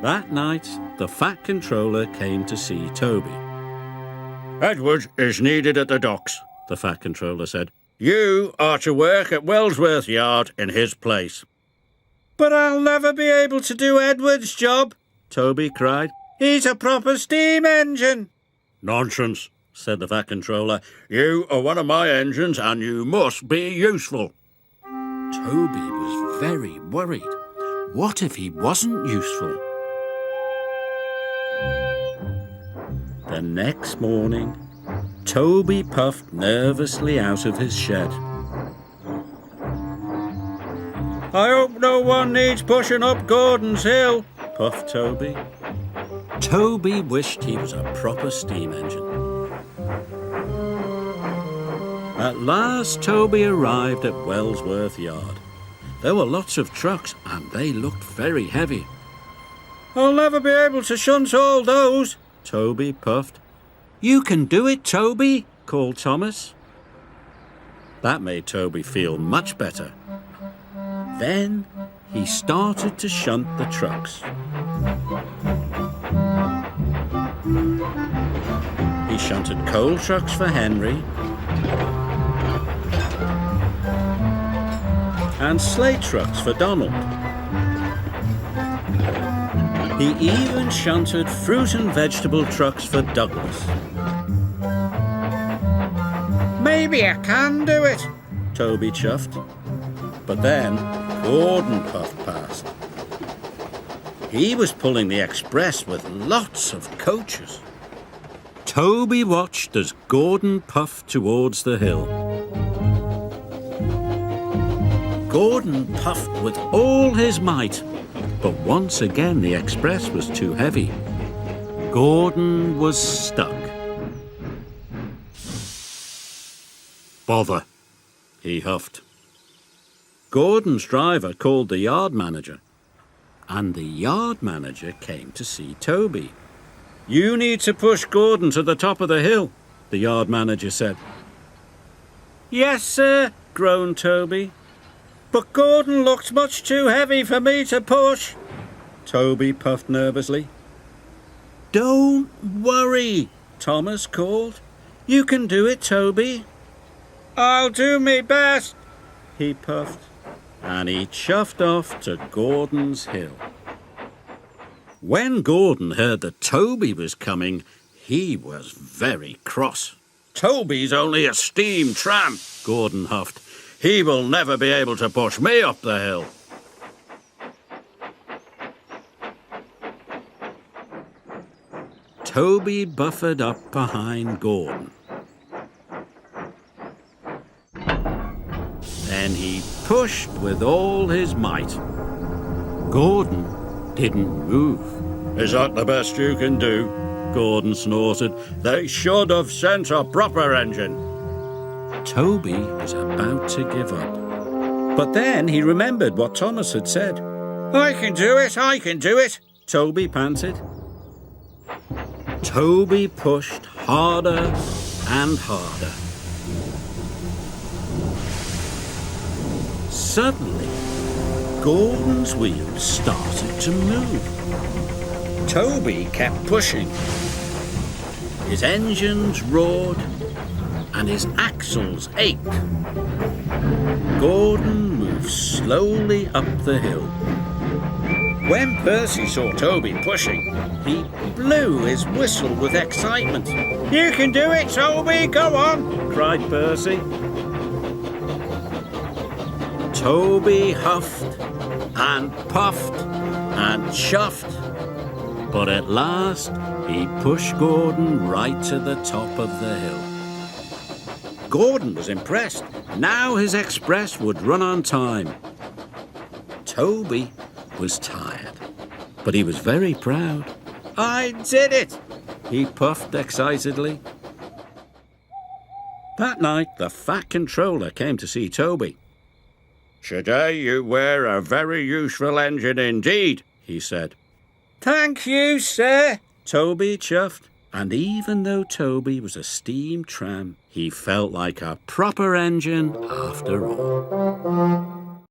That night, the Fat Controller came to see Toby. Edward is needed at the docks, The Fat Controller said. You are to work at Wellsworth Yard in his place. But I'll never be able to do Edward's job, Toby cried. He's a proper steam engine. Nonsense, said the Fat Controller. You are one of my engines and you must be useful. Toby was very worried. What if he wasn't useful? The next morning, Toby puffed nervously out of his shed. I hope no one needs pushing up Gordon's hill, puffed Toby. Toby wished he was a proper steam engine. At last, Toby arrived at Wellsworth Yard. There were lots of trucks, and they looked very heavy. I'll never be able to shunt all those, Toby puffed. You can do it, Toby, called Thomas. That made Toby feel much better. Then he started to shunt the trucks. He shunted coal trucks for Henry and sleigh trucks for Donald. He even shunted fruit and vegetable trucks for Douglas. Maybe I can do it, Toby chuffed. But then Gordon puffed past. He was pulling the express with lots of coaches. Toby watched as Gordon puffed towards the hill. Gordon puffed with all his might, but once again the express was too heavy. Gordon was stuck. Bother, he huffed. Gordon's driver called the yard manager, and the yard manager came to see Toby. You need to push Gordon to the top of the hill, the yard manager said. Yes, sir, groaned Toby. But Gordon looked much too heavy for me to push, Toby puffed nervously. Don't worry, Thomas called. You can do it, Toby. I'll do me best, he puffed, and he chuffed off to Gordon's hill. When Gordon heard that Toby was coming, he was very cross. Toby's only a steam tram, Gordon huffed. He will never be able to push me up the hill. Toby buffered up behind Gordon. Then he pushed with all his might. Gordon didn't move. Is that the best you can do? Gordon snorted. They should have sent a proper engine. Toby was about to give up. But then he remembered what Thomas had said. I can do it, Toby panted. Toby pushed harder and harder. Suddenly, Gordon's wheels started to move. Toby kept pushing. His engines roared and his axles ached. Gordon moved slowly up the hill. When Percy saw Toby pushing, he blew his whistle with excitement. You can do it, Toby, go on, cried Percy. Toby huffed and puffed and chuffed, but at last he pushed Gordon right to the top of the hill. Gordon was impressed. Now his express would run on time. Toby was tired, but he was very proud. I did it, he puffed excitedly. That night, the Fat Controller came to see Toby. Today you wear a very useful engine indeed, he said. Thank you, sir, Toby chuffed. And even though Toby was a steam tram, he felt like a proper engine after all.